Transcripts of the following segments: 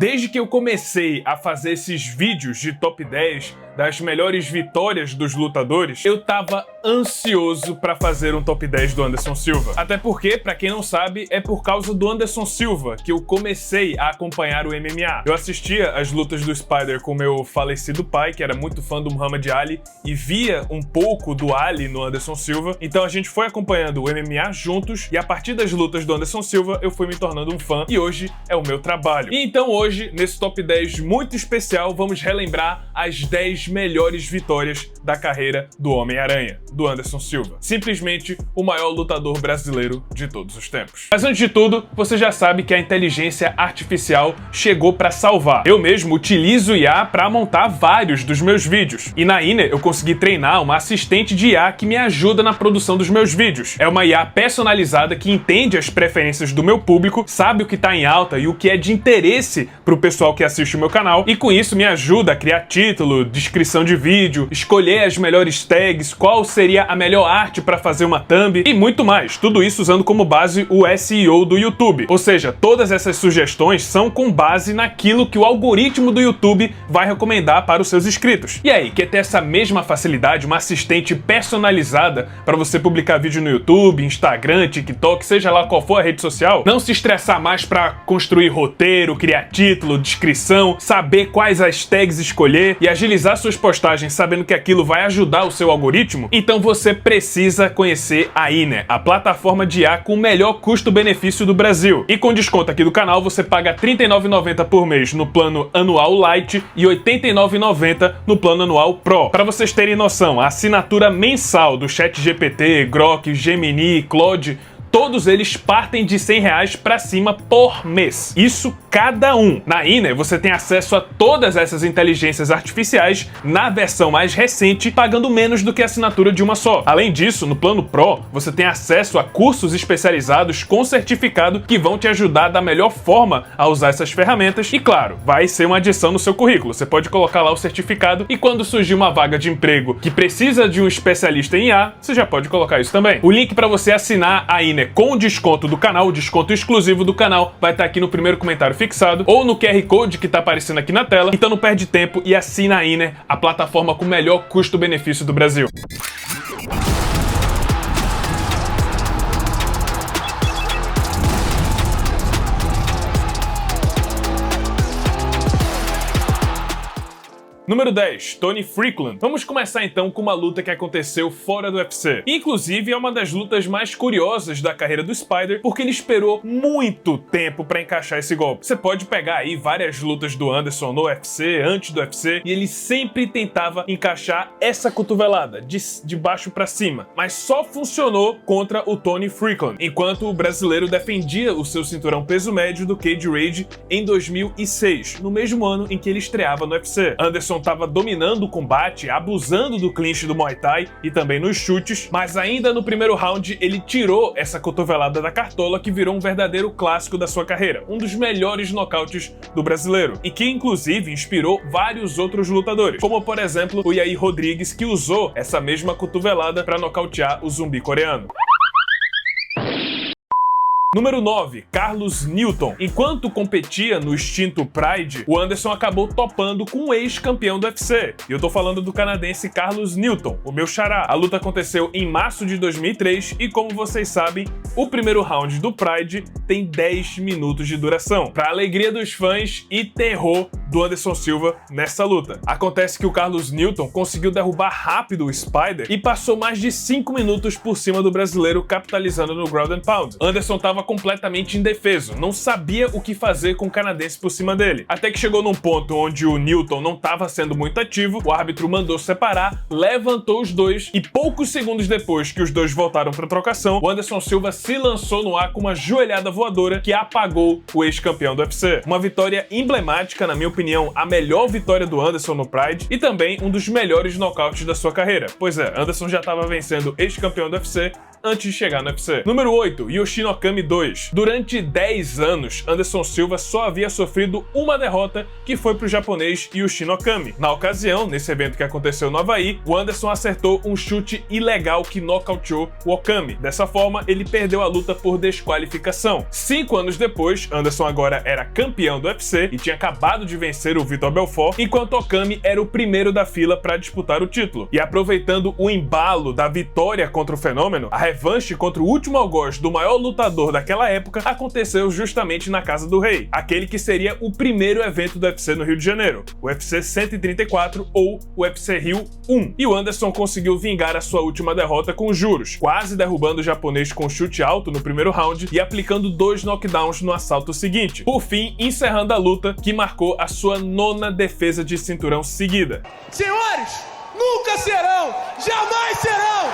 Desde que eu comecei a fazer esses vídeos de top 10 das melhores vitórias dos lutadores, eu tava ansioso pra fazer um top 10 do Anderson Silva. Até porque, pra quem não sabe, é por causa do Anderson Silva que eu comecei a acompanhar o MMA. Eu assistia as lutas do Spider com meu falecido pai, que era muito fã do Muhammad Ali, e via um pouco do Ali no Anderson Silva. Então a gente foi acompanhando o MMA juntos, e a partir das lutas do Anderson Silva, eu fui me tornando um fã, e hoje é o meu trabalho. E então hoje, nesse top 10 muito especial, vamos relembrar as 10 melhores vitórias da carreira do Homem-Aranha, do Anderson Silva. Simplesmente o maior lutador brasileiro de todos os tempos. Mas antes de tudo, você já sabe que a inteligência artificial chegou para salvar. Eu mesmo utilizo IA para montar vários dos meus vídeos. E na Iner eu consegui treinar uma assistente de IA que me ajuda na produção dos meus vídeos. É uma IA personalizada que entende as preferências do meu público, sabe o que está em alta e o que é de interesse para o pessoal que assiste o meu canal, e com isso me ajuda a criar título, descrição de vídeo, escolher as melhores tags, qual seria a melhor arte para fazer uma thumb e muito mais. Tudo isso usando como base o SEO do YouTube. Ou seja, todas essas sugestões são com base naquilo que o algoritmo do YouTube vai recomendar para os seus inscritos. E aí, quer ter essa mesma facilidade, uma assistente personalizada para você publicar vídeo no YouTube, Instagram, TikTok, seja lá qual for a rede social? Não se estressar mais para construir roteiro, criar título, descrição, saber quais as tags escolher e agilizar suas postagens sabendo que aquilo vai ajudar o seu algoritmo? Então você precisa conhecer a Iner, a plataforma de IA com o melhor custo-benefício do Brasil. E com desconto aqui do canal, você paga R$ 39,90 por mês no plano anual Lite e R$ 89,90 no plano anual Pro. Para vocês terem noção, a assinatura mensal do ChatGPT, Grok, Gemini, Claude, todos eles partem de R$100 para cima por mês. Isso cada um. Na Iner, você tem acesso a todas essas inteligências artificiais na versão mais recente, pagando menos do que a assinatura de uma só. Além disso, no plano Pro, você tem acesso a cursos especializados com certificado que vão te ajudar da melhor forma a usar essas ferramentas. E claro, vai ser uma adição no seu currículo. Você pode colocar lá o certificado e quando surgir uma vaga de emprego que precisa de um especialista em IA, você já pode colocar isso também. O link para você assinar a Iner com o desconto do canal, o desconto exclusivo do canal, vai estar aqui no primeiro comentário fixado ou no QR Code que está aparecendo aqui na tela. Então não perde tempo e assina a Iner, a plataforma com o melhor custo-benefício do Brasil. Número 10, Tony Freakland. Vamos começar então com uma luta que aconteceu fora do UFC. Inclusive é uma das lutas mais curiosas da carreira do Spider, porque ele esperou muito tempo pra encaixar esse golpe. Você pode pegar aí várias lutas do Anderson no UFC, antes do UFC, e ele sempre tentava encaixar essa cotovelada, de baixo pra cima. Mas só funcionou contra o Tony Freakland, enquanto o brasileiro defendia o seu cinturão peso médio do Cage Rage em 2006, no mesmo ano em que ele estreava no UFC. Anderson estava dominando o combate, abusando do clinch do Muay Thai e também nos chutes, mas ainda no primeiro round ele tirou essa cotovelada da cartola que virou um verdadeiro clássico da sua carreira, um dos melhores nocautes do brasileiro, e que inclusive inspirou vários outros lutadores, como por exemplo o Yair Rodrigues, que usou essa mesma cotovelada para nocautear o zumbi coreano. Número 9, Carlos Newton. Enquanto competia no extinto Pride, o Anderson acabou topando com um ex-campeão do UFC. E eu tô falando do canadense Carlos Newton, o meu xará. A luta aconteceu em março de 2003 e, como vocês sabem, o primeiro round do Pride tem 10 minutos de duração, pra alegria dos fãs e terror do Anderson Silva nessa luta. Acontece que o Carlos Newton conseguiu derrubar rápido o Spider e passou mais de 5 minutos por cima do brasileiro, capitalizando no ground and pound. Anderson tava completamente indefeso, não sabia o que fazer com o canadense por cima dele. Até que chegou num ponto onde o Newton não estava sendo muito ativo, o árbitro mandou separar, levantou os dois e poucos segundos depois que os dois voltaram para trocação, o Anderson Silva se lançou no ar com uma joelhada voadora que apagou o ex-campeão do UFC. Uma vitória emblemática, na minha opinião, a melhor vitória do Anderson no Pride e também um dos melhores nocautes da sua carreira. Pois é, Anderson já estava vencendo ex-campeão do UFC antes de chegar no UFC. Número 8, Yoshinokami 2. Durante 10 anos, Anderson Silva só havia sofrido uma derrota, que foi pro japonês Yoshinokami. Na ocasião, nesse evento que aconteceu no Havaí, o Anderson acertou um chute ilegal que nocauteou o Okami. Dessa forma, ele perdeu a luta por desqualificação. 5 anos depois, Anderson agora era campeão do UFC e tinha acabado de vencer o Vitor Belfort, enquanto Okami era o primeiro da fila para disputar o título. E aproveitando o embalo da vitória contra o Fenômeno, a revanche contra o último algoz do maior lutador daquela época aconteceu justamente na Casa do Rei, aquele que seria o primeiro evento do UFC no Rio de Janeiro, o UFC 134 ou o UFC Rio 1. E o Anderson conseguiu vingar a sua última derrota com juros, quase derrubando o japonês com chute alto no primeiro round e aplicando 2 knockdowns no assalto seguinte. Por fim, encerrando a luta, que marcou a sua 9ª defesa de cinturão seguida. Senhores, nunca serão, jamais serão!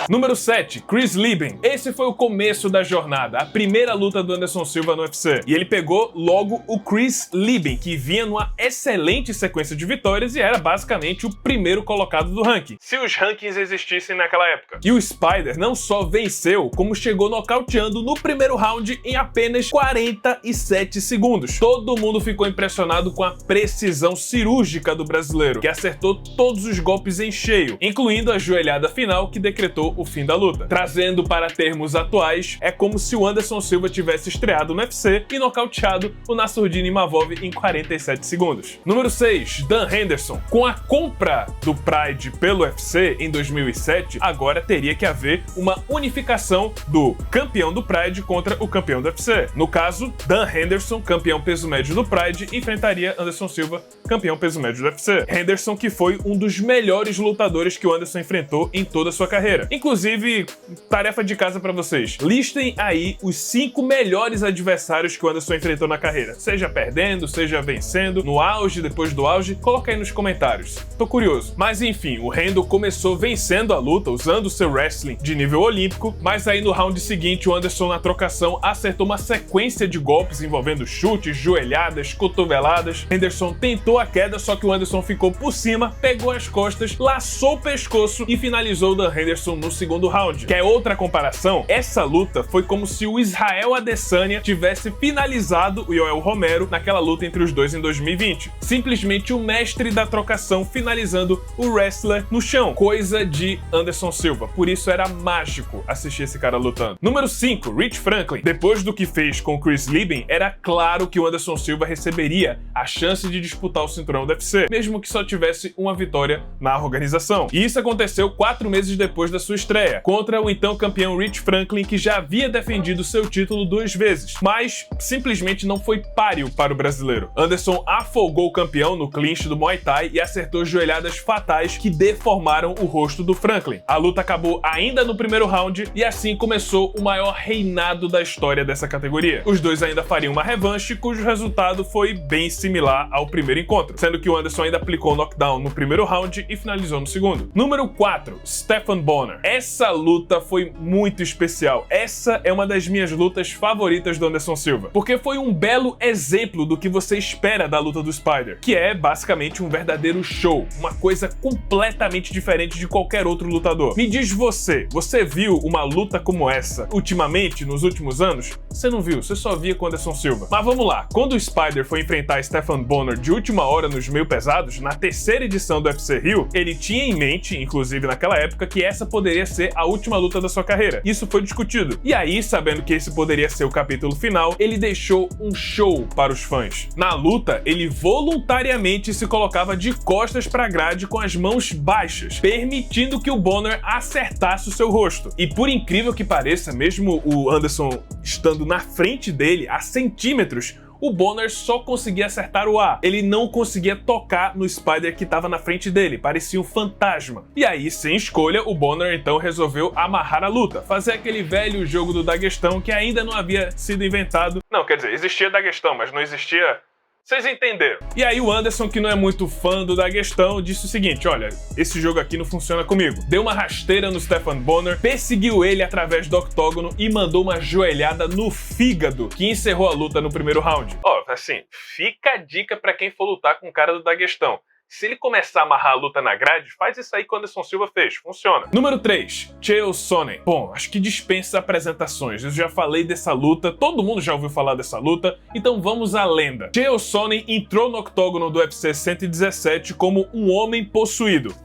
Número 7, Chris Lieben. Esse foi o começo da jornada, a primeira luta do Anderson Silva no UFC. E ele pegou logo o Chris Lieben, que vinha numa excelente sequência de vitórias e era basicamente o primeiro colocado do ranking, se os rankings existissem naquela época. E o Spider não só venceu, como chegou nocauteando no primeiro round em apenas 47 segundos. Todo mundo ficou impressionado com a precisão cirúrgica do brasileiro, que acertou todos os golpes em cheio, incluindo a joelhada final que decretou o fim da luta. Trazendo para termos atuais, é como se o Anderson Silva tivesse estreado no UFC e nocauteado o Nassourdine Imavov em 47 segundos. Número 6, Dan Henderson. Com a compra do Pride pelo UFC em 2007, agora teria que haver uma unificação do campeão do Pride contra o campeão do UFC. No caso, Dan Henderson, campeão peso médio do Pride, enfrentaria Anderson Silva, campeão peso médio do UFC. Henderson, que foi um dos melhores lutadores que o Anderson enfrentou em toda a sua carreira. Inclusive, tarefa de casa pra vocês. Listem aí os 5 melhores adversários que o Anderson enfrentou na carreira. Seja perdendo, seja vencendo, no auge, depois do auge. Coloca aí nos comentários. Tô curioso. Mas enfim, o Rendo começou vencendo a luta, usando seu wrestling de nível olímpico, mas aí no round seguinte o Anderson, na trocação, acertou uma sequência de golpes envolvendo chutes, joelhadas, cotoveladas. Henderson tentou a queda, só que o Anderson ficou por cima, pegou as costas, laçou o pescoço e finalizou o Dan Henderson no segundo round. Quer outra comparação? Essa luta foi como se o Israel Adesanya tivesse finalizado o Yoel Romero naquela luta entre os dois em 2020. Simplesmente o mestre da trocação finalizando o wrestler no chão. Coisa de Anderson Silva. Por isso era mágico assistir esse cara lutando. Número 5, Rich Franklin. Depois do que fez com Chris Lieben, era claro que o Anderson Silva receberia a chance de disputar o cinturão do UFC, mesmo que só tivesse uma vitória na organização. E isso aconteceu 4 meses depois da sua estreia, contra o então campeão Rich Franklin, que já havia defendido seu título 2 vezes, mas simplesmente não foi páreo para o brasileiro. Anderson afogou o campeão no clinch do Muay Thai e acertou joelhadas fatais que deformaram o rosto do Franklin. A luta acabou ainda no primeiro round e assim começou o maior reinado da história dessa categoria. Os dois ainda fariam uma revanche, cujo resultado foi bem similar ao primeiro encontro, sendo que o Anderson ainda aplicou knockdown no primeiro round e finalizou no segundo. Número 4, Stephan Bonnar. Essa luta foi muito especial. Essa é uma das minhas lutas favoritas do Anderson Silva, porque foi um belo exemplo do que você espera da luta do Spider, que é basicamente um verdadeiro show, uma coisa completamente diferente de qualquer outro lutador. Me diz você viu uma luta como essa ultimamente, nos últimos anos? Você não viu, você só via com Anderson Silva. Mas vamos lá, quando o Spider foi enfrentar Stephan Bonnar de última hora nos meio pesados, na terceira edição do UFC Rio, ele tinha em mente, inclusive naquela época, que essa poderia ser a última luta da sua carreira. Isso foi discutido. E aí, sabendo que esse poderia ser o capítulo final, ele deixou um show para os fãs. Na luta, ele voluntariamente se colocava de costas para a grade com as mãos baixas, permitindo que o Bonnar acertasse o seu rosto. E por incrível que pareça, mesmo o Anderson estando na frente dele, a centímetros, o Bonnar só conseguia acertar o ar. Ele não conseguia tocar no Spider que estava na frente dele, parecia um fantasma. E aí, sem escolha, o Bonnar então resolveu amarrar a luta, fazer aquele velho jogo do Daguestão que ainda não havia sido inventado. Não, quer dizer, existia Daguestão, mas não existia... Vocês entenderam. E aí o Anderson, que não é muito fã do Daguestão, disse o seguinte: olha, esse jogo aqui não funciona comigo. Deu uma rasteira no Stephan Bonnar, perseguiu ele através do octógono e mandou uma joelhada no fígado, que encerrou a luta no primeiro round. Ó, assim, fica a dica pra quem for lutar com o cara do Daguestão. Se ele começar a amarrar a luta na grade, faz isso aí que o Anderson Silva fez. Funciona. Número 3. Chael Sonnen. Bom, acho que dispensa apresentações. Eu já falei dessa luta, todo mundo já ouviu falar dessa luta, então vamos à lenda. Chael Sonnen entrou no octógono do UFC 117 como um homem possuído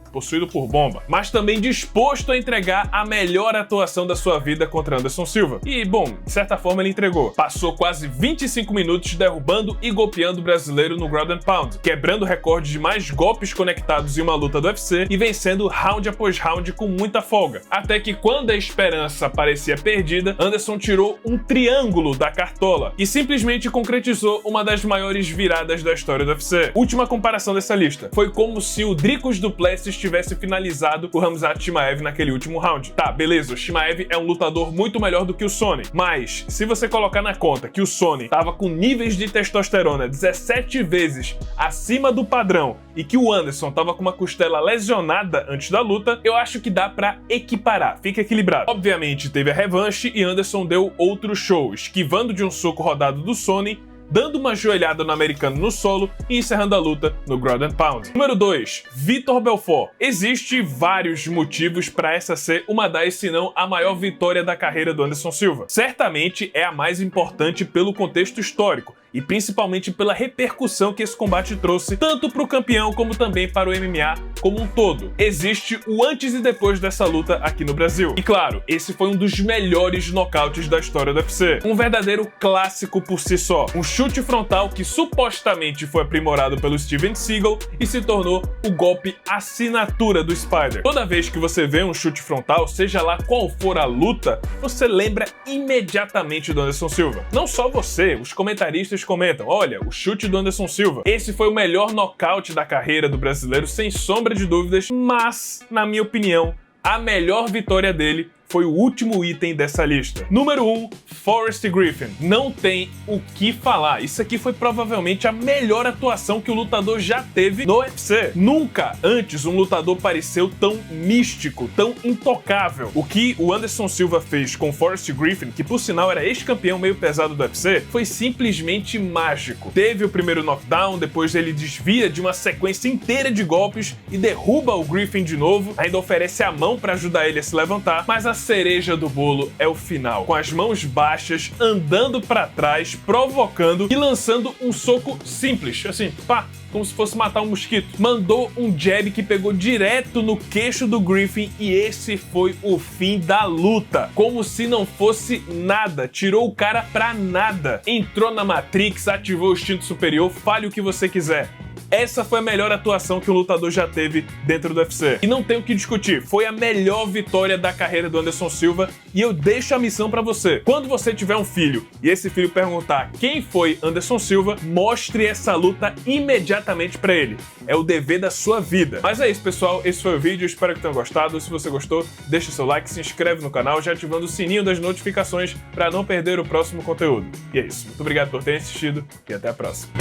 por bomba, mas também disposto a entregar a melhor atuação da sua vida contra Anderson Silva. E, bom, de certa forma ele entregou. Passou quase 25 minutos derrubando e golpeando o brasileiro no Ground and Pound, quebrando o recorde de mais golpes conectados em uma luta do UFC e vencendo round após round com muita folga. Até que quando a esperança parecia perdida, Anderson tirou um triângulo da cartola e simplesmente concretizou uma das maiores viradas da história do UFC. Última comparação dessa lista. Foi como se o Dricus du Plessis tivesse finalizado o Khamzat Chimaev naquele último round. Tá, beleza, o Chimaev é um lutador muito melhor do que o Sonnen, mas se você colocar na conta que o Sonnen tava com níveis de testosterona 17 vezes acima do padrão e que o Anderson tava com uma costela lesionada antes da luta, eu acho que dá pra equiparar, fica equilibrado. Obviamente teve a revanche e Anderson deu outro show, esquivando de um soco rodado do Sonnen, dando uma joelhada no americano no solo e encerrando a luta no Ground and Pound. Número 2. Vitor Belfort. Existem vários motivos para essa ser uma das, se não a maior vitória da carreira do Anderson Silva. Certamente é a mais importante pelo contexto histórico e principalmente pela repercussão que esse combate trouxe tanto para o campeão como também para o MMA como um todo. Existe o antes e depois dessa luta aqui no Brasil. E claro, esse foi um dos melhores nocautes da história do UFC. Um verdadeiro clássico por si só. Um chute frontal que supostamente foi aprimorado pelo Steven Seagal e se tornou o golpe assinatura do Spider. Toda vez que você vê um chute frontal, seja lá qual for a luta, você lembra imediatamente do Anderson Silva. Não só você, os comentaristas comentam, olha, o chute do Anderson Silva. Esse foi o melhor nocaute da carreira do brasileiro, sem sombra de dúvidas, mas, na minha opinião, a melhor vitória dele foi o último item dessa lista. Número 1, Forrest Griffin. Não tem o que falar. Isso aqui foi provavelmente a melhor atuação que o lutador já teve no UFC. Nunca antes um lutador pareceu tão místico, tão intocável. O que o Anderson Silva fez com Forrest Griffin, que por sinal era ex-campeão meio pesado do UFC, foi simplesmente mágico. Teve o primeiro knockdown, depois ele desvia de uma sequência inteira de golpes e derruba o Griffin de novo, ainda oferece a mão para ajudar ele a se levantar, mas a cereja do bolo é o final, com as mãos baixas, andando pra trás, provocando e lançando um soco simples, assim, pá, como se fosse matar um mosquito. Mandou um jab que pegou direto no queixo do Griffin e esse foi o fim da luta. Como se não fosse nada, tirou o cara pra nada. Entrou na Matrix, ativou o instinto superior, fale o que você quiser. Essa foi a melhor atuação que um lutador já teve dentro do UFC. E não tem o que discutir, foi a melhor vitória da carreira do Anderson Silva e eu deixo a missão pra você. Quando você tiver um filho e esse filho perguntar quem foi Anderson Silva, mostre essa luta imediatamente pra ele. É o dever da sua vida. Mas é isso, pessoal. Esse foi o vídeo. Espero que tenham gostado. Se você gostou, deixa seu like, se inscreve no canal, já ativando o sininho das notificações pra não perder o próximo conteúdo. E é isso. Muito obrigado por terem assistido e até a próxima.